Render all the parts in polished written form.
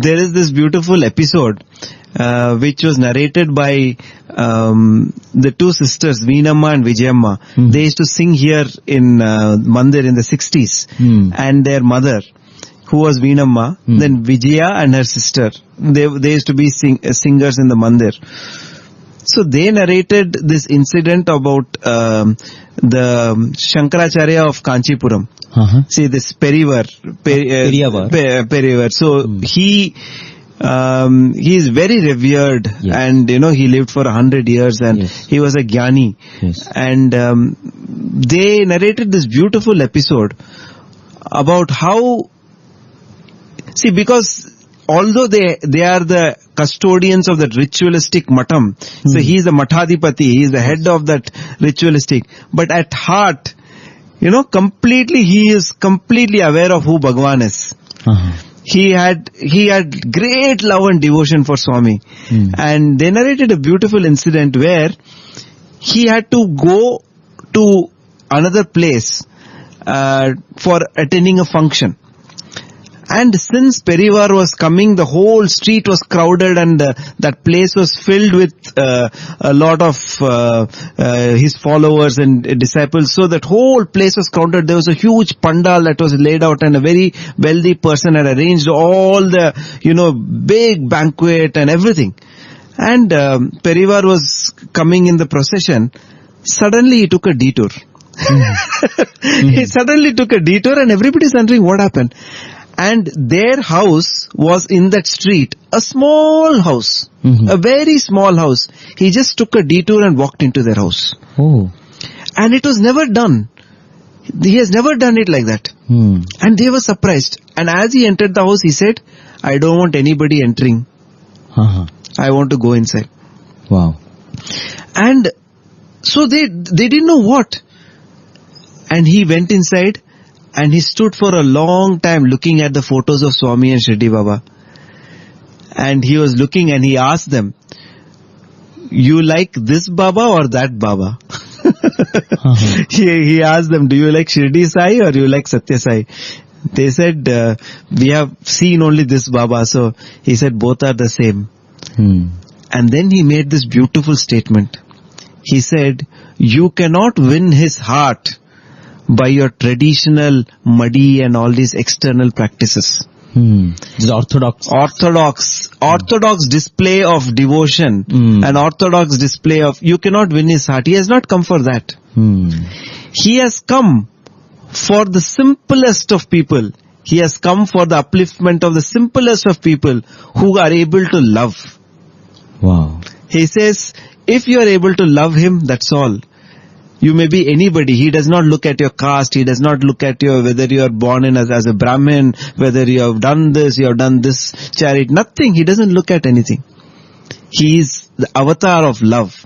there is this beautiful episode which was narrated by the two sisters, Veenamma and Vijayamma. They used to sing here in Mandir in the 60s. And their mother, who was Veenamma, then Vijaya and her sister, they used to be singers in the Mandir. So they narrated this incident about the Shankaracharya of Kanchipuram. See this Perivar. So he is very revered, and he lived for 100 years, and he was a Jnani. And they narrated this beautiful episode about how, because although they are the custodians of that ritualistic matam, so he is the Mathadipati, he is the head of that ritualistic, but at heart, he is completely aware of who Bhagavan is. He had great love and devotion for Swami. And they narrated a beautiful incident where he had to go to another place for attending a function. And since Perivar was coming, the whole street was crowded, and that place was filled with a lot of his followers and disciples. So that whole place was crowded. There was a huge pandal that was laid out, and a very wealthy person had arranged all the, big banquet and everything. And Perivar was coming in the procession. Suddenly he took a detour. He suddenly took a detour, and everybody's wondering what happened. And their house was in that street, a small house, a very small house. He just took a detour and walked into their house. And it was never done. He has never done it like that. And they were surprised. And as he entered the house, he said, I don't want anybody entering. I want to go inside. Wow. And so they didn't know what. And he went inside. And he stood for a long time looking at the photos of Swami and Shirdi Baba. And he was looking, and he asked them, you like this Baba or that Baba? He asked them, do you like Shirdi Sai or you like Sathya Sai? They said, we have seen only this Baba. So he said, both are the same. And then he made this beautiful statement. He said, you cannot win his heart by your traditional muddy and all these external practices. This orthodox display of devotion, an orthodox display of, you cannot win his heart. He has not come for that. He has come for the simplest of people. He has come for the upliftment of the simplest of people who are able to love. Wow. He says, if you are able to love him, that's all. You may be anybody. He does not look at your caste. He does not look at whether you are born in as a Brahmin, whether you have done this, you have done this charity. Nothing. He doesn't look at anything. He is the avatar of love.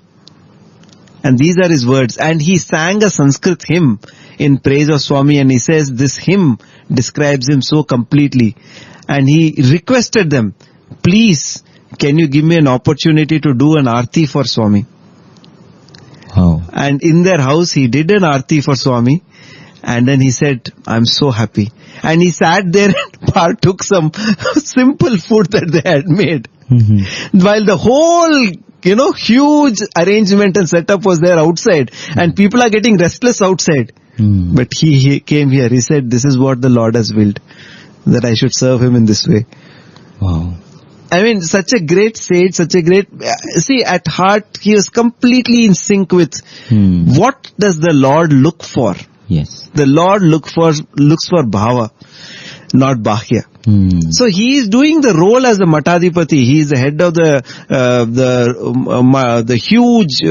And these are his words. And he sang a Sanskrit hymn in praise of Swami, and he says this hymn describes him so completely. And he requested them, please, can you give me an opportunity to do an arti for Swami? Wow. And in their house, he did an arti for Swami. And then he said, I'm so happy. And he sat there and partook some simple food that they had made. While the whole, huge arrangement and setup was there outside. And people are getting restless outside. But he came here. He said, this is what the Lord has willed. That I should serve him in this way. Wow. I mean, such a great sage, at heart, he was completely in sync with what does the Lord look for? Yes. The Lord looks for bhava, not bahya. So he is doing the role as the Mathadipati. He is the head of the huge,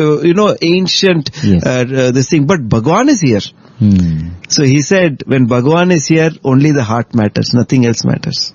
ancient, this thing. But Bhagavan is here. So he said, when Bhagavan is here, only the heart matters. Nothing else matters.